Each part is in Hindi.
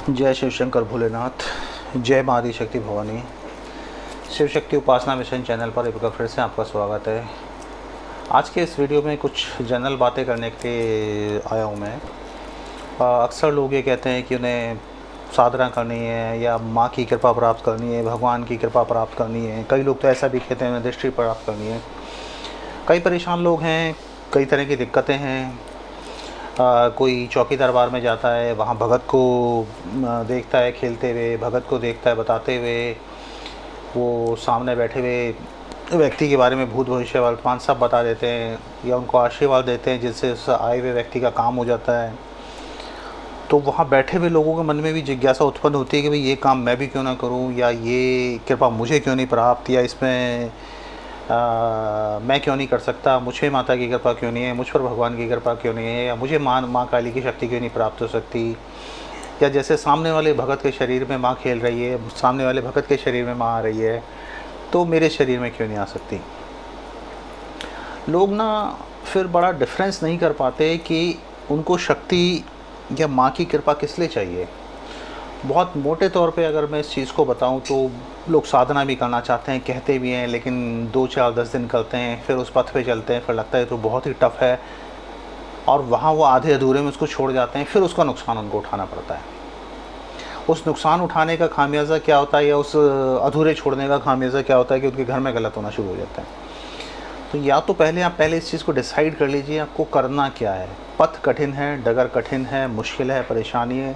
जय शिव शंकर भोलेनाथ। जय माँ आदि शक्ति भवानी। शिव शक्ति उपासना मिशन चैनल पर एक बार फिर से आपका स्वागत है। आज के इस वीडियो में कुछ जनरल बातें करने के लिए आया हूँ मैं। अक्सर लोग ये कहते हैं कि उन्हें साधना करनी है या माँ की कृपा प्राप्त करनी है, भगवान की कृपा प्राप्त करनी है। कई लोग तो ऐसा भी कहते हैं उन्हें दृष्टि प्राप्त करनी है। कई परेशान लोग हैं, कई तरह की दिक्कतें हैं। कोई चौकी दरबार में जाता है, वहाँ भगत को देखता है खेलते हुए, भगत को देखता है बताते हुए, वो सामने बैठे हुए व्यक्ति के बारे में भूत भविष्य वर्तमान सब बता देते हैं या उनको आशीर्वाद देते हैं, जिससे उस आए हुए व्यक्ति का काम हो जाता है। तो वहाँ बैठे हुए लोगों के मन में भी जिज्ञासा उत्पन्न होती है कि भाई ये काम मैं भी क्यों ना करूँ, या ये कृपा मुझे क्यों नहीं प्राप्त, या इसमें मैं क्यों नहीं कर सकता, मुझे माता की कृपा क्यों नहीं है, मुझ पर भगवान की कृपा क्यों नहीं है, या मुझे माँ काली की शक्ति क्यों नहीं प्राप्त हो सकती, या जैसे सामने वाले भगत के शरीर में माँ खेल रही है, सामने वाले भगत के शरीर में माँ आ रही है, तो मेरे शरीर में क्यों नहीं आ सकती। लोग ना फिर बड़ा डिफरेंस नहीं कर पाते कि उनको शक्ति या माँ की कृपा किस लिए चाहिए। बहुत मोटे तौर पे अगर मैं इस चीज़ को बताऊं तो लोग साधना भी करना चाहते हैं, कहते भी हैं, लेकिन 2-4-10 दिन करते हैं, फिर उस पथ पे चलते हैं, फिर लगता है तो बहुत ही टफ़ है, और वहाँ वो आधे अधूरे में उसको छोड़ जाते हैं। फिर उसका नुकसान उनको उठाना पड़ता है। उस नुकसान उठाने का खामियाजा क्या होता है, या उस अधूरे छोड़ने का खामियाजा क्या होता है कि उनके घर में गलत होना शुरू हो जाता है। तो या तो आप पहले इस चीज़ को डिसाइड कर लीजिए आपको करना क्या है। पथ कठिन है, डगर कठिन है, मुश्किल है, परेशानी है,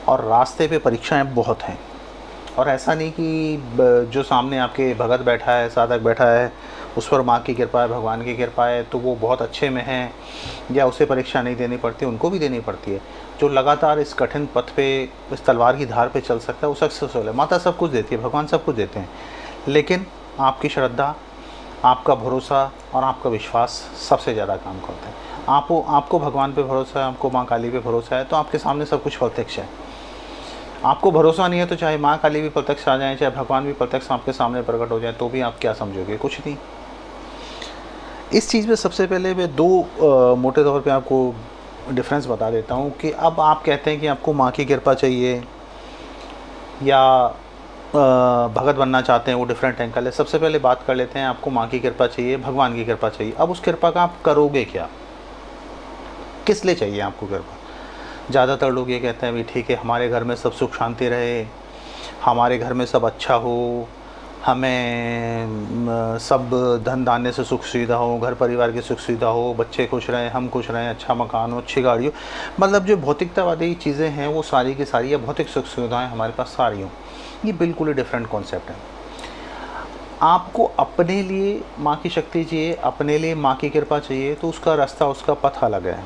और रास्ते पे परीक्षाएं बहुत हैं। और ऐसा नहीं कि जो सामने आपके भगत बैठा है, साधक बैठा है, उस पर माँ की कृपा है, भगवान की कृपा है, तो वो बहुत अच्छे में है, या उसे परीक्षा नहीं देनी पड़ती, उनको भी देनी पड़ती है। जो लगातार इस कठिन पथ पे, इस तलवार की धार पे चल सकता है, वो सक्सेसफुल है। माता सब कुछ देती है, भगवान सब कुछ देते हैं, लेकिन आपकी श्रद्धा, आपका भरोसा और आपका विश्वास सबसे ज़्यादा काम करते हैं। आपको भगवान पे भरोसा है, आपको माँ काली पे भरोसा है, तो आपके सामने सब कुछ प्रत्यक्ष है। आपको भरोसा नहीं है तो चाहे माँ काली भी प्रत्यक्ष आ जाए, चाहे भगवान भी प्रत्यक्ष आपके सामने प्रकट हो जाए, तो भी आप क्या समझोगे? कुछ नहीं। इस चीज़ में सबसे पहले मैं दो मोटे तौर पे आपको डिफरेंस बता देता हूँ कि अब आप कहते हैं कि आपको माँ की कृपा चाहिए या भगत बनना चाहते हैं, वो डिफरेंट एंगल है। सबसे पहले बात कर लेते हैं, आपको माँ की कृपा चाहिए, भगवान की कृपा चाहिए। अब उस कृपा का आप करोगे क्या, किस लिए चाहिए आपको कृपा? ज़्यादातर लोग ये कहते हैं भी ठीक है, हमारे घर में सब सुख शांति रहे, हमारे घर में सब अच्छा हो, हमें सब धन धान्य से सुख सुविधा हो, घर परिवार की सुख सुविधा हो, बच्चे खुश रहें, हम खुश रहें, अच्छा मकान हो, अच्छी गाड़ी हो। मतलब जो भौतिकतावादी चीज़ें हैं वो सारी की सारी, या भौतिक सुख सुविधाएँ हमारे पास सारी हों, ये बिल्कुल ही डिफरेंट कॉन्सेप्ट है। आपको अपने लिए माँ की शक्ति चाहिए, अपने लिए माँ की कृपा चाहिए, तो उसका रास्ता, उसका पथ अलग है।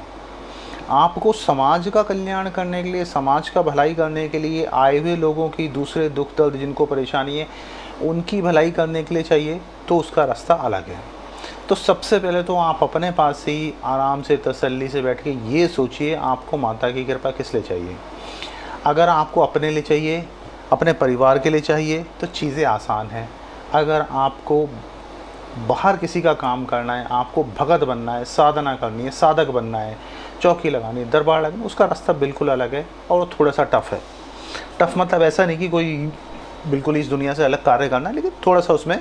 आपको समाज का कल्याण करने के लिए, समाज का भलाई करने के लिए, आए हुए लोगों की दूसरे दुख दर्द जिनको परेशानी है उनकी भलाई करने के लिए चाहिए, तो उसका रास्ता अलग है। तो सबसे पहले तो आप अपने पास ही आराम से तसल्ली से बैठ के ये सोचिए आपको माता की कृपा किस लिए चाहिए। अगर आपको अपने लिए चाहिए, अपने परिवार के लिए चाहिए, तो चीज़ें आसान हैं। अगर आपको बाहर किसी का काम करना है, आपको भगत बनना है, साधना करनी है, साधक बनना है, चौकी लगानी है, दरबार लगानी, उसका रास्ता बिल्कुल अलग है और थोड़ा सा टफ़ है। टफ़ मतलब ऐसा नहीं कि कोई बिल्कुल इस दुनिया से अलग कार्य करना है, लेकिन थोड़ा सा उसमें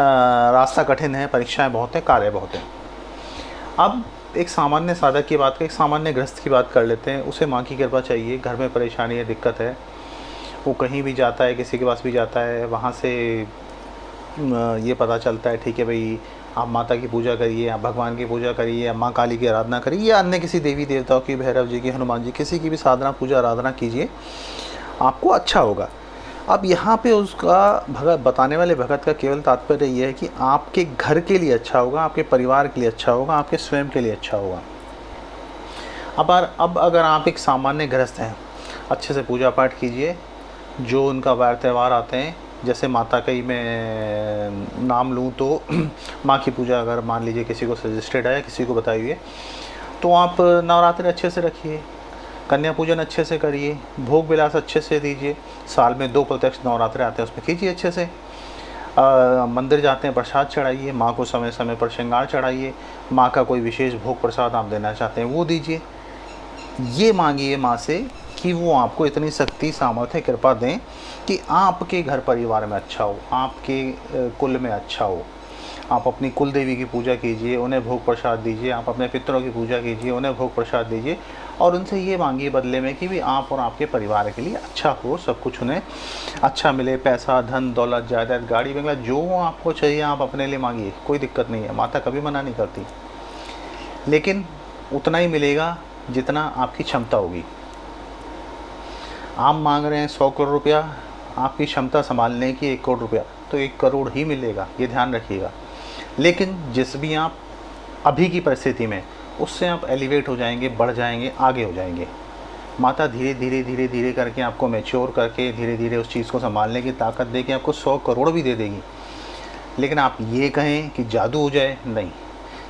रास्ता कठिन है, परीक्षाएं बहुत हैं, कार्य बहुत हैं। अब एक सामान्य साधक की बात, एक सामान्य गृहस्थ की बात कर लेते हैं। उसे माँ की कृपा चाहिए, घर में परेशानी है, दिक्कत है, वो कहीं भी जाता है, किसी के पास भी जाता है, वहाँ से ये पता चलता है ठीक है भाई, आप माता की पूजा करिए, आप भगवान की पूजा करिए, या माँ काली की आराधना करिए, या अन्य किसी देवी देवताओं की, भैरव जी की, हनुमान जी, किसी की भी साधना पूजा आराधना कीजिए, आपको अच्छा होगा। अब यहाँ पे उसका भगत बताने वाले भगत का केवल तात्पर्य ये है कि आपके घर के लिए अच्छा होगा, आपके परिवार के लिए अच्छा होगा, आपके स्वयं के लिए अच्छा होगा। अब अगर आप एक सामान्य गृहस्थ हैं, अच्छे से पूजा पाठ कीजिए, जो उनका वार त्यौहार आते हैं, जैसे माता का ही मैं नाम लूँ तो माँ की पूजा अगर मान लीजिए किसी को सजेस्टेड है, किसी को बताई हुई है, तो आप नवरात्रि अच्छे से रखिए, कन्या पूजन अच्छे से करिए, भोग विलास अच्छे से दीजिए। साल में 2 प्रत्यक्ष नवरात्रि आते हैं, उसमें कीजिए अच्छे से। मंदिर जाते हैं, प्रसाद चढ़ाइए, माँ को समय समय पर श्रृंगार चढ़ाइए, माँ का कोई विशेष भोग प्रसाद आप देना चाहते हैं वो दीजिए। ये मांगिए माँ से कि वो आपको इतनी शक्ति सामर्थ्य कृपा दें कि आपके घर परिवार में अच्छा हो, आपके कुल में अच्छा हो। आप अपनी कुल देवी की पूजा कीजिए, उन्हें भोग प्रसाद दीजिए, आप अपने पितरों की पूजा कीजिए, उन्हें भोग प्रसाद दीजिए और उनसे ये मांगिए बदले में कि भी आप और आपके परिवार के लिए अच्छा हो, सब कुछ उन्हें अच्छा मिले, पैसा, धन, दौलत, जायदाद, गाड़ी बंगला जो आपको चाहिए आप अपने लिए मांगिए, कोई दिक्कत नहीं है, माता कभी मना नहीं करती। लेकिन उतना ही मिलेगा जितना आपकी क्षमता होगी। आप मांग रहे हैं 100 करोड़ रुपया, आपकी क्षमता संभालने की 1 करोड़ रुपया, तो 1 करोड़ ही मिलेगा, ये ध्यान रखिएगा। लेकिन जिस भी आप अभी की परिस्थिति में, उससे आप एलिवेट हो जाएंगे, बढ़ जाएंगे, आगे हो जाएंगे। माता धीरे धीरे धीरे धीरे करके आपको मैच्योर करके धीरे धीरे उस चीज़ को संभालने की ताकत दे के आपको 100 करोड़ भी दे देगी। लेकिन आप ये कहें कि जादू हो जाए, नहीं,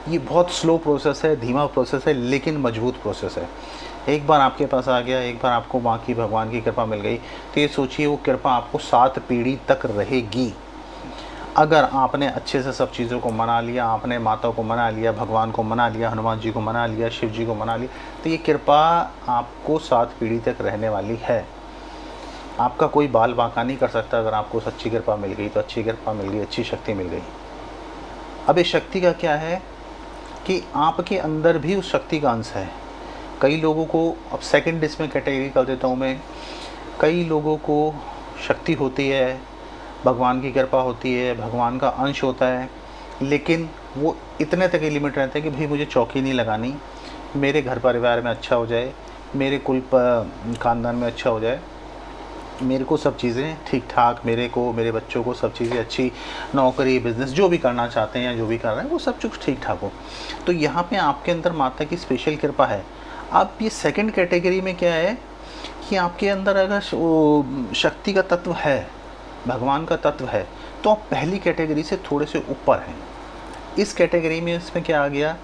ये बहुत स्लो प्रोसेस है, धीमा प्रोसेस है, लेकिन मजबूत प्रोसेस है। एक बार आपके पास आ गया, एक बार आपको माँ की, भगवान की कृपा मिल गई, तो ये सोचिए वो कृपा आपको 7 पीढ़ी तक रहेगी। अगर आपने अच्छे से सब चीज़ों को मना लिया, आपने माता को मना लिया, भगवान को मना लिया, हनुमान जी को मना लिया, शिव जी को मना लिया, तो ये कृपा आपको 7 पीढ़ी तक रहने वाली है। आपका कोई बाल बांका नहीं कर सकता। अगर आपको सच्ची कृपा मिल गई तो अच्छी कृपा मिल गई, अच्छी शक्ति मिल गई। अब इस शक्ति का क्या है कि आपके अंदर भी उस शक्ति का अंश है। कई लोगों को, अब सेकंड इसमें कैटेगरी कर देता हूँ मैं, कई लोगों को शक्ति होती है, भगवान की कृपा होती है, भगवान का अंश होता है, लेकिन वो इतने तक ही लिमिट रहते हैं कि भाई मुझे चौकी नहीं लगानी, मेरे घर परिवार में अच्छा हो जाए, मेरे कुल ख़ानदान में अच्छा हो जाए, मेरे को सब चीज़ें ठीक ठाक, मेरे को, मेरे बच्चों को सब चीज़ें अच्छी, नौकरी, बिज़नेस जो भी करना चाहते हैं या जो भी कर रहे हैं वो सब कुछ ठीक ठाक हो। तो यहाँ पे आपके अंदर माता की स्पेशल कृपा है। अब ये सेकंड कैटेगरी में क्या है कि आपके अंदर अगर शक्ति का तत्व है, भगवान का तत्व है, तो आप पहली कैटेगरी से थोड़े से ऊपर हैं। इस कैटेगरी में इसमें क्या आ गया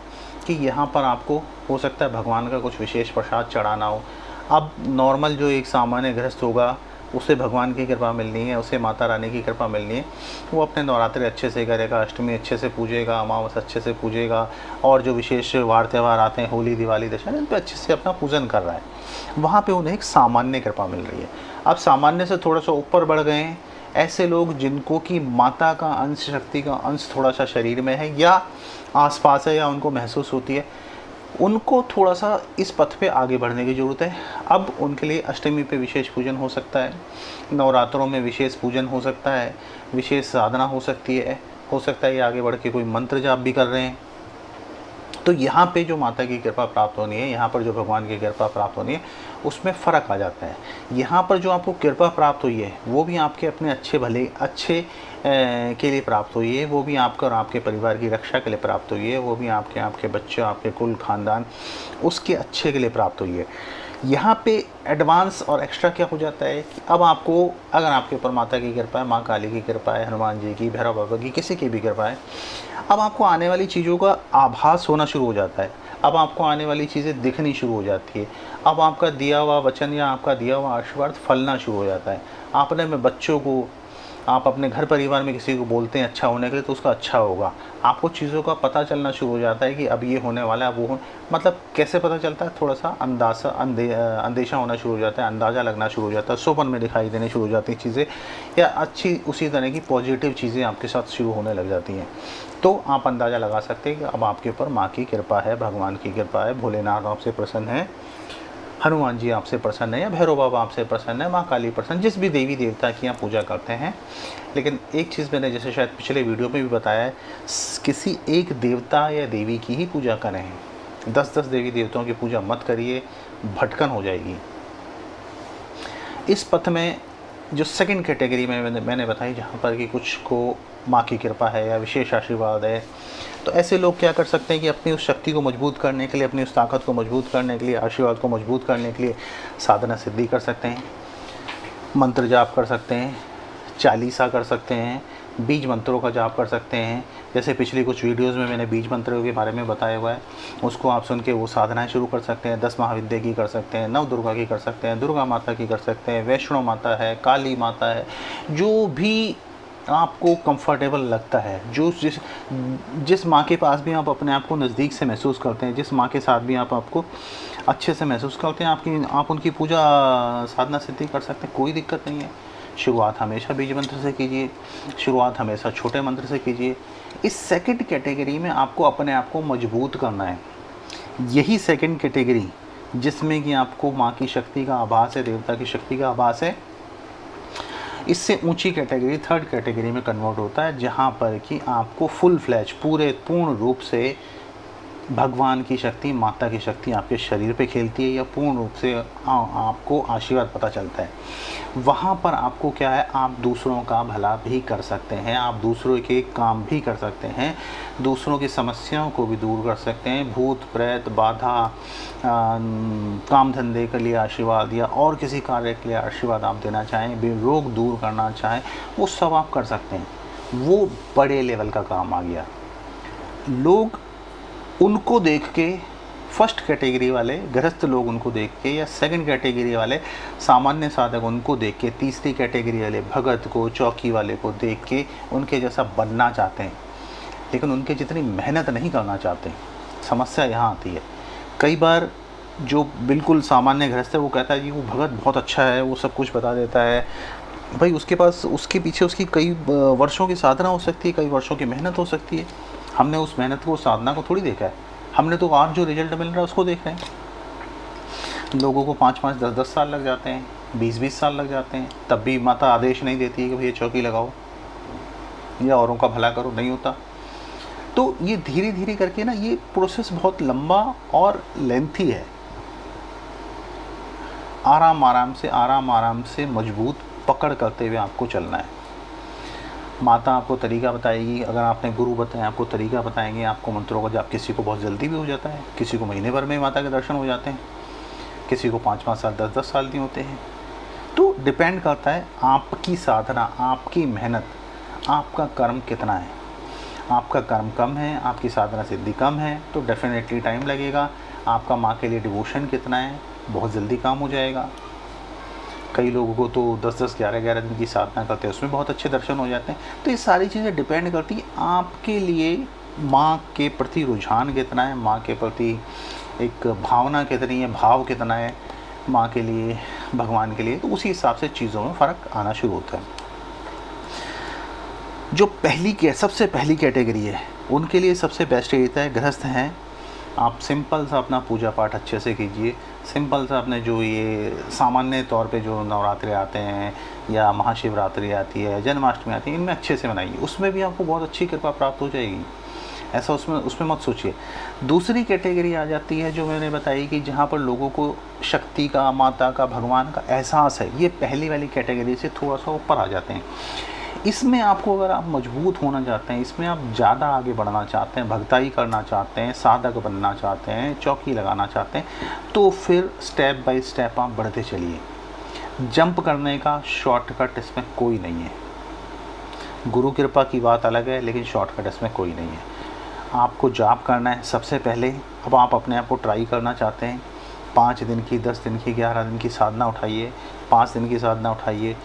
कि यहाँ पर आपको हो सकता है भगवान का कुछ विशेष प्रसाद चढ़ाना हो। अब नॉर्मल जो एक सामान्य गृहस्थ होगा, उसे भगवान की कृपा मिलनी है, उसे माता रानी की कृपा मिलनी है, वो अपने नवरात्रि अच्छे से करेगा, अष्टमी अच्छे से पूजेगा, अमावस अच्छे से पूजेगा, और जो विशेष वार त्यौहार आते हैं, होली, दिवाली, दशहरा, इन पर अच्छे से अपना पूजन कर रहा है। वहाँ पे उन्हें एक सामान्य कृपा मिल रही है। अब सामान्य से थोड़ा सा ऊपर बढ़ गए हैं ऐसे लोग जिनको कि माता का अंश, शक्ति का अंश थोड़ा सा शरीर में है या आसपास है या उनको महसूस होती है, उनको थोड़ा सा इस पथ पे आगे बढ़ने की ज़रूरत है। अब उनके लिए अष्टमी पे विशेष पूजन हो सकता है, नवरात्रों में विशेष पूजन हो सकता है, विशेष साधना हो सकती है, हो सकता है ये आगे बढ़ के कोई मंत्र जाप भी कर रहे हैं। तो यहाँ पे जो माता की कृपा प्राप्त होनी है, यहाँ पर जो भगवान की कृपा प्राप्त होनी है, उसमें फ़र्क आ जाता है। यहाँ पर जो आपको कृपा प्राप्त हुई है वो भी आपके अपने अच्छे भले अच्छे के लिए प्राप्त हुई है, वो भी आपका और आपके परिवार की रक्षा के लिए प्राप्त हुई है, वो भी आपके बच्चे, आपके कुल खानदान, उसके अच्छे के लिए प्राप्त हुई है। यहाँ पे एडवांस और एक्स्ट्रा क्या हो जाता है कि अब आपको, अगर आपके ऊपर माता की कृपा है, माँ काली की कृपा है, हनुमान जी की, भैरव बाबा की, किसी की भी कृपा है, अब आपको आने वाली चीज़ों का आभास होना शुरू हो जाता है। अब आपको आने वाली चीज़ें दिखनी शुरू हो जाती है। अब आपका दिया हुआ वचन या आपका दिया हुआ आशीर्वाद फलना शुरू हो जाता है। आपने में बच्चों को, आप अपने घर परिवार में किसी को बोलते हैं अच्छा होने के लिए, तो उसका अच्छा होगा। आपको चीज़ों का पता चलना शुरू हो जाता है कि अब ये होने वाला है, वो हो, मतलब कैसे पता चलता है, थोड़ा सा अंदेशा होना शुरू हो जाता है, अंदाज़ा लगना शुरू हो जाता है, सोपन में दिखाई देने शुरू हो जाती हैं चीज़ें, या अच्छी उसी तरह की पॉजिटिव चीज़ें आपके साथ शुरू होने लग जाती हैं। तो आप अंदाज़ा लगा सकते हैं कि अब आपके ऊपर माँ की कृपा है, भगवान की कृपा है, भोलेनाथ आपसे प्रसन्न है, हनुमान जी आपसे प्रसन्न है, या भैरव बाबा आपसे प्रसन्न है, माँ काली प्रसन्न, जिस भी देवी देवता की आप पूजा करते हैं। लेकिन एक चीज़ मैंने जैसे शायद पिछले वीडियो में भी बताया है, किसी एक देवता या देवी की ही पूजा करें। 10-10 देवी देवताओं की पूजा मत करिए, भटकन हो जाएगी। इस पथ में जो सेकंड कैटेगरी में मैंने बताई, जहाँ पर कि कुछ को माँ की कृपा है या विशेष आशीर्वाद है, तो ऐसे लोग क्या कर सकते हैं कि अपनी उस शक्ति को मजबूत करने के लिए, अपनी उस ताकत को मजबूत करने के लिए, आशीर्वाद को मजबूत करने के लिए साधना सिद्धि कर सकते हैं, मंत्र जाप कर सकते हैं, चालीसा कर सकते हैं, बीज मंत्रों का जाप कर सकते हैं। जैसे पिछली कुछ वीडियोस में मैंने बीज मंत्रों के बारे में बताया हुआ है, उसको आप सुन के वो साधनाएं शुरू कर सकते हैं। 10 महाविद्या की कर सकते हैं, नव दुर्गा की कर सकते हैं, दुर्गा माता की कर सकते हैं, वैष्णो माता है, काली माता है, जो भी आपको कंफर्टेबल लगता है, जो जिस जिस माँ के पास भी आप अपने आप को नज़दीक से महसूस करते हैं, जिस माँ के साथ भी आप आपको अच्छे से महसूस करते हैं, आप उनकी पूजा साधना सिद्धि कर सकते हैं, कोई दिक्कत नहीं है। शुरुआत हमेशा बीज मंत्र से कीजिए, शुरुआत हमेशा छोटे मंत्र से कीजिए। इस सेकंड कैटेगरी में आपको अपने आप को मजबूत करना है। यही सेकंड कैटेगरी जिसमें कि आपको माँ की शक्ति का आभास है, देवता की शक्ति का आभास है, इससे ऊंची कैटेगरी थर्ड कैटेगरी में कन्वर्ट होता है, जहाँ पर कि आपको फुल फ्लैश पूर्ण रूप से भगवान की शक्ति, माता की शक्ति आपके शरीर पे खेलती है, या पूर्ण रूप से आपको आशीर्वाद पता चलता है। वहाँ पर आपको क्या है, आप दूसरों का भला भी कर सकते हैं, आप दूसरों के काम भी कर सकते हैं, दूसरों की समस्याओं को भी दूर कर सकते हैं। भूत प्रेत बाधा, काम धंधे के लिए आशीर्वाद या और किसी कार्य के लिए आशीर्वाद आप देना चाहें, रोग दूर करना चाहें, वो सब आप कर सकते हैं। वो बड़े लेवल का काम आ गया। लोग उनको देख के, फर्स्ट कैटेगरी वाले गृहस्थ लोग उनको देख के, या सेकंड कैटेगरी वाले सामान्य साधक उनको देख के, तीसरी कैटेगरी वाले भगत को, चौकी वाले को देख के उनके जैसा बनना चाहते हैं, लेकिन उनके जितनी मेहनत नहीं करना चाहते। समस्या यहाँ आती है। कई बार जो बिल्कुल सामान्य गृहस्थ है वो कहता है कि वो भगत बहुत अच्छा है, वो सब कुछ बता देता है। भाई उसके पास, उसके पीछे उसकी कई वर्षों की साधना हो सकती है, कई वर्षों की मेहनत हो सकती है। हमने उस मेहनत को, साधना को थोड़ी देखा है, हमने तो आज जो रिजल्ट मिल रहा है उसको देख रहे हैं। लोगों को 5-5, 10-10 साल लग जाते हैं, 20-20 साल लग जाते हैं, तब भी माता आदेश नहीं देती है कि भैया चौकी लगाओ या औरों का भला करो, नहीं होता। तो ये धीरे धीरे करके ना, ये प्रोसेस बहुत लंबा और लेंथी है। आराम आराम से मजबूत पकड़ करते हुए आपको चलना है। माता आपको तरीका बताएगी, अगर आपने गुरु बताया आपको तरीका बताएंगे, आपको मंत्रों का जाप, किसी को बहुत जल्दी भी हो जाता है, किसी को महीने भर में माता के दर्शन हो जाते हैं, किसी को 5-5 साल 10-10 साल नहीं होते हैं। तो डिपेंड करता है आपकी साधना, आपकी मेहनत, आपका कर्म कितना है। आपका कर्म कम है, आपकी साधना सिद्धि कम है, तो डेफिनेटली टाइम लगेगा। आपका माँ के लिए डिवोशन कितना है, बहुत जल्दी काम हो जाएगा। कई लोगों को तो 10-10, 11-11 दिन की साधना करते हैं, उसमें बहुत अच्छे दर्शन हो जाते हैं। तो ये सारी चीज़ें डिपेंड करती है आपके लिए माँ के प्रति रुझान कितना है, माँ के प्रति एक भावना कितनी है, भाव कितना है माँ के लिए, भगवान के लिए। तो उसी हिसाब से चीज़ों में फ़र्क आना शुरू होता है। जो सबसे पहली कैटेगरी है, उनके लिए सबसे बेस्ट रहता है, गृहस्थ हैं, आप सिंपल सा अपना पूजा पाठ अच्छे से कीजिए। सिंपल सा अपने जो ये सामान्य तौर पे जो नवरात्रि आते हैं या महाशिवरात्रि आती है, जन्माष्टमी आती है, इनमें अच्छे से मनाइए, उसमें भी आपको बहुत अच्छी कृपा प्राप्त हो जाएगी। ऐसा उसमें मत सोचिए। दूसरी कैटेगरी आ जाती है जो मैंने बताई कि जहाँ पर लोगों को शक्ति का, माता का, भगवान का एहसास है। ये पहली वाली कैटेगरी से थोड़ा सा ऊपर आ जाते हैं। इसमें आपको, अगर आप मजबूत होना चाहते हैं, इसमें आप ज़्यादा आगे बढ़ना चाहते हैं, भक्ताई करना चाहते हैं, साधक बनना चाहते हैं, चौकी लगाना चाहते हैं, तो फिर स्टेप बाय स्टेप आप बढ़ते चलिए। जंप करने का शॉर्टकट इसमें कोई नहीं है। गुरु कृपा की बात अलग है, लेकिन शॉर्टकट इसमें कोई नहीं है। आपको जाप करना है सबसे पहले। अब आप अपने आप को ट्राई करना चाहते हैं, 5 दिन की, 10 दिन की, 11 दिन की साधना उठाइए, 5 दिन की साधना उठाइए।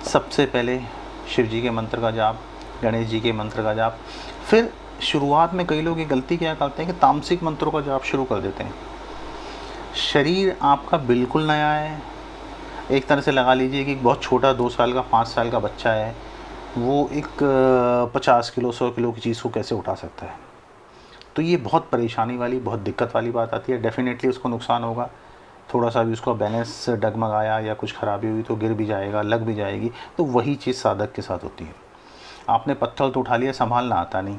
सबसे पहले शिव जी के मंत्र का जाप, गणेश जी के मंत्र का जाप। फिर शुरुआत में कई लोग ये गलती क्या करते हैं कि तामसिक मंत्रों का जाप शुरू कर देते हैं। शरीर आपका बिल्कुल नया है। एक तरह से लगा लीजिए कि बहुत छोटा 2 साल का, 5 साल का बच्चा है, वो एक 50 किलो 100 किलो की चीज़ को कैसे उठा सकता है। तो ये बहुत परेशानी वाली, बहुत दिक्कत वाली बात आती है। डेफिनेटली उसको नुकसान होगा। थोड़ा सा भी उसका बैलेंस डगमगाया या कुछ ख़राबी हुई तो गिर भी जाएगा, लग भी जाएगी। तो वही चीज़ साधक के साथ होती है। आपने पत्थर तो उठा लिया, संभालना आता नहीं।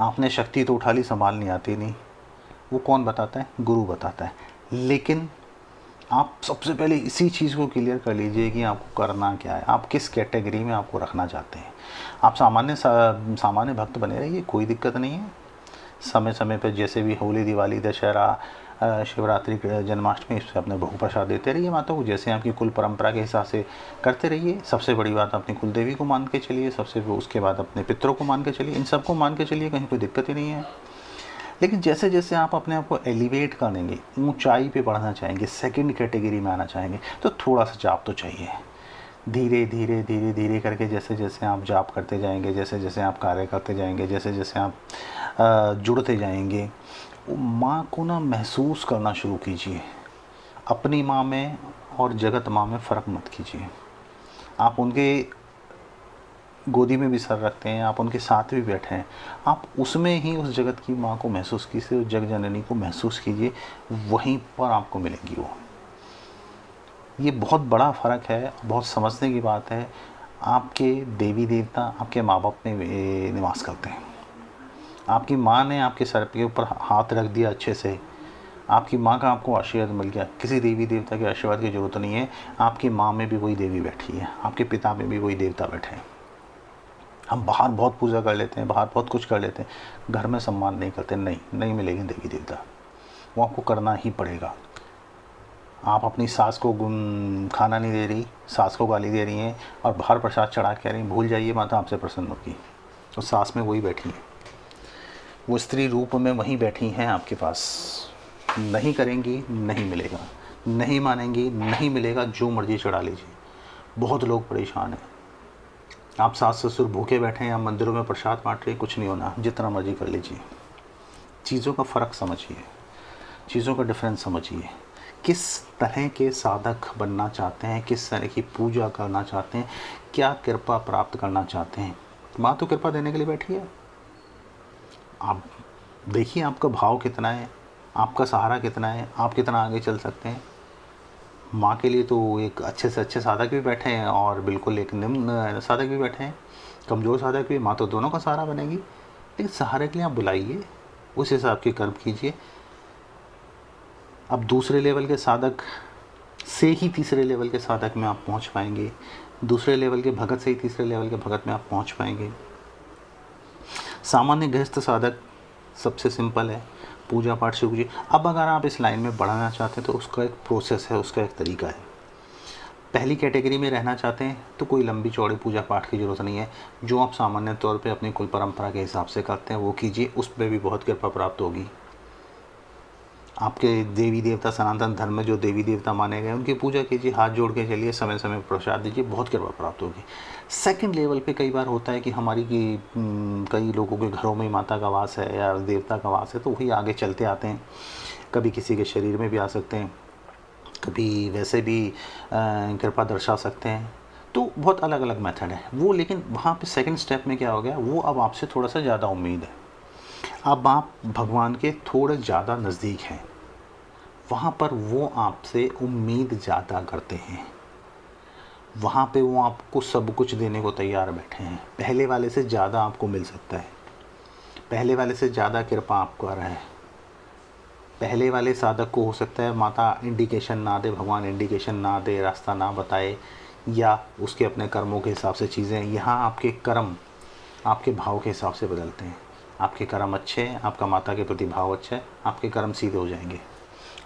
आपने शक्ति तो उठा ली, संभालनी आती नहीं। वो कौन बताता है? गुरु बताता है। लेकिन आप सबसे पहले इसी चीज़ को क्लियर कर लीजिए कि आपको करना क्या है, आप किस कैटेगरी में आपको रखना चाहते हैं। आप सामान्य भक्त बने रहिए, कोई दिक्कत नहीं है। समय समय पर जैसे भी होली, दिवाली, दशहरा, शिवरात्रि, जन्माष्टमी, इस पर अपने भोग प्रसाद देते रहिए माता को, जैसे आपकी कुल परंपरा के हिसाब से करते रहिए। सबसे बड़ी बात, अपनी कुल देवी को मान के चलिए, उसके बाद अपने पितरों को मान के चलिए। इन सबको मान के चलिए, कहीं कोई दिक्कत ही नहीं है। लेकिन जैसे जैसे आप अपने आप को एलिवेट करेंगे, ऊंचाई पे बढ़ना चाहेंगे, सेकंड कैटेगरी में आना चाहेंगे, तो थोड़ा सा जाप तो चाहिए। धीरे धीरे धीरे धीरे करके जैसे जैसे आप जाप करते जाएंगे, जैसे जैसे आप कार्य करते जाएंगे, जैसे जैसे आप जुड़ते जाएंगे, माँ को ना महसूस करना शुरू कीजिए। अपनी माँ में और जगत माँ में फ़र्क मत कीजिए। आप उनके गोदी में भी सर रखते हैं, आप उनके साथ भी बैठे हैं, आप उसमें ही उस जगत की माँ को महसूस कीजिए, उस जग जननी को महसूस कीजिए, वहीं पर आपको मिलेंगी वो। ये बहुत बड़ा फ़र्क है, बहुत समझने की बात है। आपके देवी देवता आपके माँ बाप में निवास करते हैं। आपकी माँ ने आपके सर के ऊपर हाथ रख दिया अच्छे से, आपकी माँ का आपको आशीर्वाद मिल गया, किसी देवी देवता के आशीर्वाद की ज़रूरत नहीं है। आपकी माँ में भी वही देवी बैठी है, आपके पिता में भी वही देवता बैठे हैं। हम बाहर बहुत पूजा कर लेते हैं, बाहर बहुत कुछ कर लेते हैं, घर में सम्मान नहीं करते। नहीं मिलेगी देवी देवता, वो आपको करना ही पड़ेगा। आप अपनी सास को खाना नहीं दे रही, सास को गाली दे रही हैं और बाहर प्रसाद चढ़ा के रही, भूल जाइए माता आपसे प्रसन्न होगी। तो सास में वही बैठी हैं, वो स्त्री रूप में वहीं बैठी हैं आपके पास। नहीं करेंगी नहीं मिलेगा, नहीं मानेंगी नहीं मिलेगा, जो मर्जी चढ़ा लीजिए। बहुत लोग परेशान हैं। आप सास ससुर भूखे बैठे हैं या मंदिरों में प्रसाद बांट रहे हैं, कुछ नहीं होना, जितना मर्जी कर लीजिए। चीज़ों का फ़र्क समझिए, चीज़ों का डिफरेंस समझिए। किस तरह के साधक बनना चाहते हैं, किस तरह की पूजा करना चाहते हैं, क्या कृपा प्राप्त करना चाहते हैं। माँ तो कृपा देने के लिए बैठी है। आप देखिए आपका भाव कितना है, आपका सहारा कितना है, आप कितना आगे चल सकते हैं। माँ के लिए तो एक अच्छे से अच्छे साधक भी बैठे हैं और बिल्कुल एक निम्न साधक भी बैठे हैं, कमज़ोर साधक भी। माँ तो दोनों का सहारा बनेगी, लेकिन सहारे के लिए आप बुलाइए, उस हिसाब के कर्म कीजिए। अब दूसरे लेवल के साधक से ही तीसरे लेवल के साधक में आप पहुंच पाएंगे, दूसरे लेवल के भगत से ही तीसरे लेवल के भगत में आप पहुंच पाएंगे। सामान्य गृहस्थ साधक सबसे सिंपल है, पूजा पाठ शुरू कीजिए। अब अगर आप इस लाइन में बढ़ाना चाहते हैं तो उसका एक प्रोसेस है, उसका एक तरीका है। पहली कैटेगरी में रहना चाहते हैं तो कोई लंबी चौड़ी पूजा पाठ की ज़रूरत नहीं है। जो आप सामान्य तौर पे अपनी कुल परंपरा के हिसाब से करते हैं वो कीजिए, उस पर भी बहुत कृपा प्राप्त होगी। आपके देवी देवता सनातन धर्म में जो देवी देवता माने गए उनकी पूजा कीजिए, हाथ जोड़ के चलिए, समय समय पर प्रसाद दीजिए, बहुत कृपा प्राप्त होगी। सेकंड लेवल पे कई बार होता है कि कई लोगों के घरों में माता का वास है या देवता का वास है, तो वही आगे चलते आते हैं। कभी किसी के शरीर में भी आ सकते हैं, कभी वैसे भी कृपा दर्शा सकते हैं। तो बहुत अलग अलग मेथड है वो। लेकिन वहाँ पे सेकंड स्टेप में क्या हो गया, वो अब आपसे थोड़ा सा ज़्यादा उम्मीद है, अब आप भगवान के थोड़े ज़्यादा नज़दीक हैं, वहाँ पर वो आपसे उम्मीद ज़्यादा करते हैं, वहाँ पे वो आपको सब कुछ देने को तैयार बैठे हैं। पहले वाले से ज़्यादा आपको मिल सकता है, पहले वाले से ज़्यादा कृपा आपको आ रहा है। पहले वाले साधक को हो सकता है माता इंडिकेशन ना दे, भगवान इंडिकेशन ना दे, रास्ता ना बताए, या उसके अपने कर्मों के हिसाब से चीज़ें। यहाँ आपके कर्म आपके भाव के हिसाब से बदलते हैं। आपके कर्म अच्छे हैं, आपका माता के प्रति भाव अच्छा है, आपके कर्म सीधे हो जाएंगे।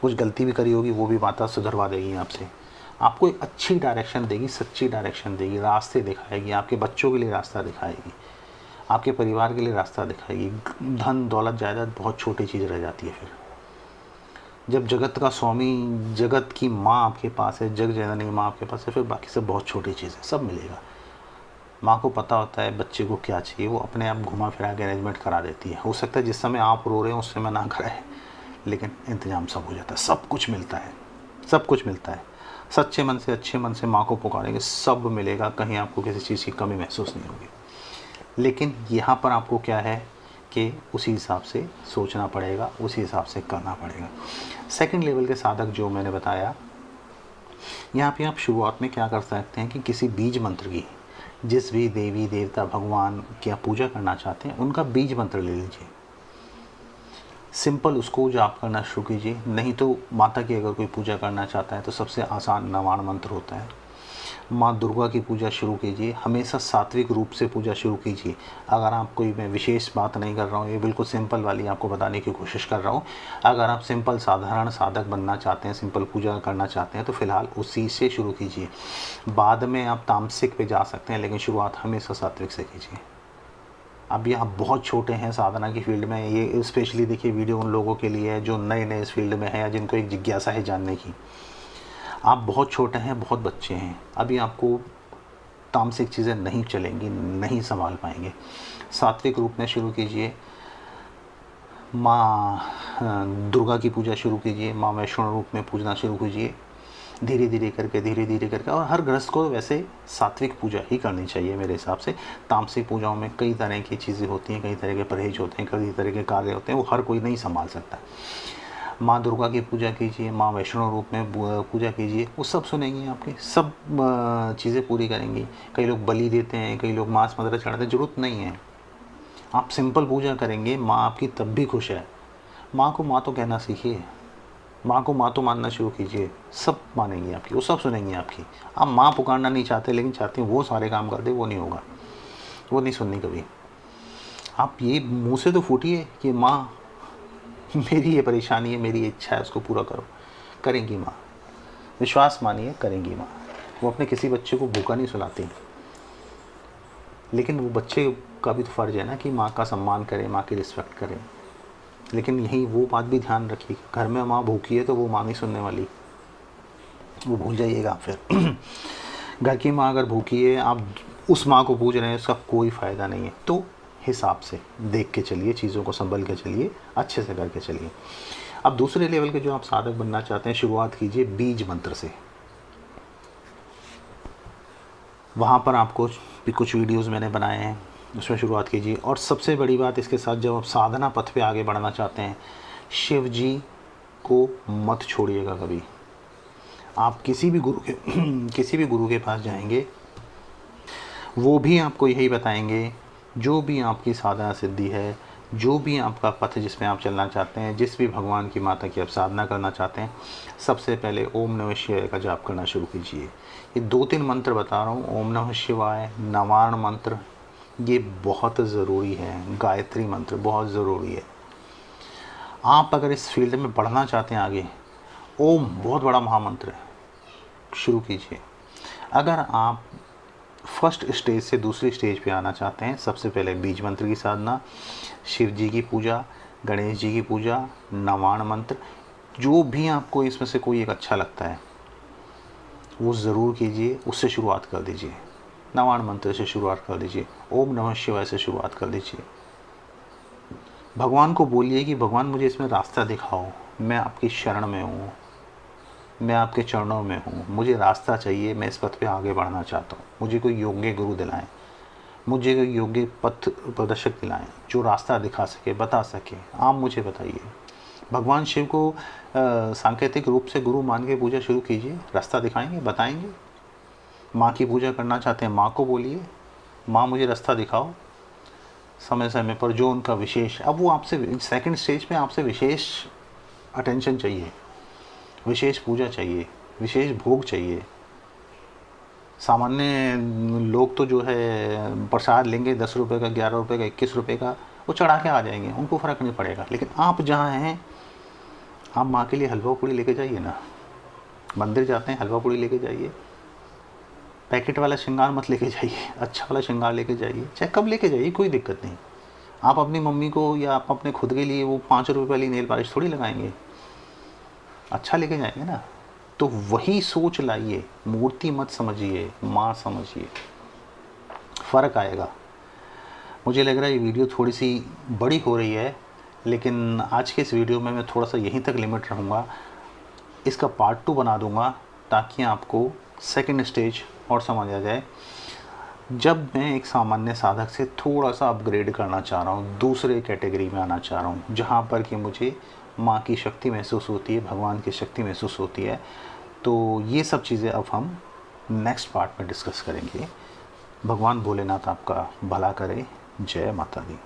कुछ गलती भी करी होगी वो भी माता सुधरवा देगी आपसे, आपको एक अच्छी डायरेक्शन देगी, सच्ची डायरेक्शन देगी, रास्ते दिखाएगी, आपके बच्चों के लिए रास्ता दिखाएगी, आपके परिवार के लिए रास्ता दिखाएगी। धन दौलत जायदाद बहुत छोटी चीज़ रह जाती है। फिर जब जगत का स्वामी, जगत की माँ आपके पास है, जग जननी माँ आपके पास है, फिर बाकी सब बहुत छोटी चीज़ है, सब मिलेगा। माँ को पता होता है बच्चे को क्या चाहिए, वो अपने आप घुमा फिरा के अरेंजमेंट करा देती है। हो सकता है जिस समय आप रो रहे हो उस समय ना कराए, लेकिन इंतज़ाम सब हो जाता है, सब कुछ मिलता है, सब कुछ मिलता है। सच्चे मन से अच्छे मन से माँ को पुकारेंगे, सब मिलेगा, कहीं आपको किसी चीज़ की कमी महसूस नहीं होगी। लेकिन यहाँ पर आपको क्या है कि उसी हिसाब से सोचना पड़ेगा, उसी हिसाब से करना पड़ेगा। सेकंड लेवल के साधक जो मैंने बताया, यहाँ पे आप शुरुआत में क्या कर सकते हैं कि किसी बीज मंत्र की, जिस भी देवी देवता भगवान की आप पूजा करना चाहते हैं उनका बीज मंत्र ले लीजिए, सिंपल उसको जाप करना शुरू कीजिए। नहीं तो माता की अगर कोई पूजा करना चाहता है तो सबसे आसान नवाण मंत्र होता है। माँ दुर्गा की पूजा शुरू कीजिए, हमेशा सात्विक रूप से पूजा शुरू कीजिए। अगर आप कोई, मैं विशेष बात नहीं कर रहा हूँ, ये बिल्कुल सिंपल वाली आपको बताने की कोशिश कर रहा हूँ। अगर आप सिंपल साधारण साधक बनना चाहते हैं, सिंपल पूजा करना चाहते हैं, तो फ़िलहाल उसी से शुरू कीजिए। बाद में आप तामसिक पे जा सकते हैं, लेकिन शुरुआत हमेशा सात्विक से कीजिए। अभी आप बहुत छोटे हैं साधना की फील्ड में, ये स्पेशली देखिए वीडियो उन लोगों के लिए है जो नए नए इस फील्ड में हैं या जिनको एक जिज्ञासा है जानने की। आप बहुत छोटे हैं, बहुत बच्चे हैं, अभी आपको तामसिक चीज़ें नहीं चलेंगी, नहीं संभाल पाएंगे। सात्विक रूप में शुरू कीजिए, माँ दुर्गा की पूजा शुरू कीजिए, माँ वैष्णो रूप में पूजना शुरू कीजिए, धीरे धीरे करके। और हर गृहस्थ को वैसे सात्विक पूजा ही करनी चाहिए मेरे हिसाब से। तामसिक पूजाओं में कई तरह की चीज़ें होती हैं, कई तरह के परहेज होते हैं, कई तरह के कार्य होते हैं, वो हर कोई नहीं संभाल सकता। माँ दुर्गा की पूजा कीजिए, माँ वैष्णो रूप में पूजा कीजिए, वो सब सुनेंगी आपकी, सब चीज़ें पूरी करेंगी। कई लोग बलि देते हैं, कई लोग मांस मदिरा चढ़ाते हैं, ज़रूरत नहीं है। आप सिंपल पूजा करेंगे, माँ आपकी तब भी खुश है। माँ को माँ तो कहना सीखिए, माँ को माँ तो मानना शुरू कीजिए, सब मानेंगी आपकी, वो सब सुनेंगी आपकी। आप माँ पुकारना नहीं चाहते, लेकिन चाहती हैं वो सारे काम कर दे, वो नहीं होगा, वो नहीं सुननी कभी। आप ये मुँह से तो फूटिए कि माँ मेरी ये परेशानी है, मेरी इच्छा है, उसको पूरा करो। करेंगी माँ, विश्वास मानिए, करेंगी माँ। वो अपने किसी बच्चे को भूखा नहीं सुलाती, लेकिन वो बच्चे का भी तो फ़र्ज़ है ना कि माँ का सम्मान करे, माँ की रिस्पेक्ट करे। लेकिन यही वो बात भी ध्यान रखिए, घर में माँ भूखी है तो वो माँ नहीं सुनने वाली, वो भूल जाइएगा फिर। घर की माँ अगर भूखी है, आप उस माँ को पूज रहे हैं, उसका कोई फ़ायदा नहीं है। तो हिसाब से देख के चलिए, चीज़ों को संभल के चलिए, अच्छे से करके चलिए। अब दूसरे लेवल के जो आप साधक बनना चाहते हैं, शुरुआत कीजिए बीज मंत्र से। वहाँ पर आपको कुछ वीडियोस मैंने बनाए हैं, उसमें शुरुआत कीजिए। और सबसे बड़ी बात इसके साथ, जब आप साधना पथ पे आगे बढ़ना चाहते हैं, शिव जी को मत छोड़िएगा कभी। आप किसी भी गुरु के पास जाएंगे, वो भी आपको यही बताएंगे, जो भी आपकी साधना सिद्धि है, जो भी आपका पथ जिसमें आप चलना चाहते हैं, जिस भी भगवान की माता की आप साधना करना चाहते हैं, सबसे पहले ओम नमः शिवाय का जाप करना शुरू कीजिए। ये 2-3 मंत्र बता रहा हूँ, ओम नमः शिवाय, नवार्ण मंत्र, ये बहुत ज़रूरी है। गायत्री मंत्र बहुत ज़रूरी है। आप अगर इस फील्ड में बढ़ना चाहते हैं आगे, ओम बहुत बड़ा महामंत्र है, शुरू कीजिए। अगर आप फर्स्ट स्टेज से दूसरी स्टेज पे आना चाहते हैं, सबसे पहले बीज मंत्र की साधना, शिव जी की पूजा, गणेश जी की पूजा, नवार्ण मंत्र, जो भी आपको इसमें से कोई एक अच्छा लगता है वो ज़रूर कीजिए, उससे शुरुआत कर दीजिए। नवार्ण मंत्र से शुरुआत कर दीजिए, ओम नमः शिवाय से शुरुआत कर दीजिए। भगवान को बोलिए कि भगवान मुझे इसमें रास्ता दिखाओ, मैं आपकी शरण में हूँ, मैं आपके चरणों में हूँ, मुझे रास्ता चाहिए, मैं इस पथ पे आगे बढ़ना चाहता हूँ। मुझे कोई योग्य गुरु दिलाएं, मुझे कोई योग्य पथ प्रदर्शक दिलाएं, जो रास्ता दिखा सके, बता सके। आप मुझे बताइए। भगवान शिव को सांकेतिक रूप से गुरु मान के पूजा शुरू कीजिए, रास्ता दिखाएंगे, बताएंगे। माँ की पूजा करना चाहते हैं, माँ को बोलिए, माँ मुझे रास्ता दिखाओ, समय समय पर जो उनका विशेष, अब वो आपसे सेकंड स्टेज पे आपसे विशेष अटेंशन चाहिए, विशेष पूजा चाहिए, विशेष भोग चाहिए। सामान्य लोग तो जो है प्रसाद लेंगे 10 रुपये का, 11 रुपये का, 21 रुपये का, वो चढ़ा के आ जाएंगे, उनको फ़र्क नहीं पड़ेगा। लेकिन आप जहाँ हैं, आप माँ के लिए हलवा पूड़ी लेके जाइए ना। मंदिर जाते हैं, हलवा पूड़ी लेके जाइए, पैकेट वाला श्रृंगार मत लेके जाइए, अच्छा वाला श्रृंगार लेके जाइए, चाहे कब लेके जाइए, कोई दिक्कत नहीं। आप अपनी मम्मी को या आप अपने खुद के लिए वो 5 रुपये वाली नेल पॉलिश थोड़ी लगाएंगे, अच्छा लेके जाएंगे ना। तो वही सोच लाइए, मूर्ति मत समझिए, माँ समझिए, फ़र्क आएगा। मुझे लग रहा है ये वीडियो थोड़ी सी बड़ी हो रही है, लेकिन आज के इस वीडियो में मैं थोड़ा सा यहीं तक लिमिट रहूँगा। इसका पार्ट 2 बना दूँगा ताकि आपको सेकंड स्टेज और समझ आ जाए। जब मैं एक सामान्य साधक से थोड़ा सा अपग्रेड करना चाह रहा हूँ, दूसरे कैटेगरी में आना चाह रहा हूँ, जहाँ पर कि मुझे माँ की शक्ति महसूस होती है, भगवान की शक्ति महसूस होती है, तो ये सब चीज़ें अब हम नेक्स्ट पार्ट में डिस्कस करेंगे। भगवान भोलेनाथ आपका भला करे। जय माता दी।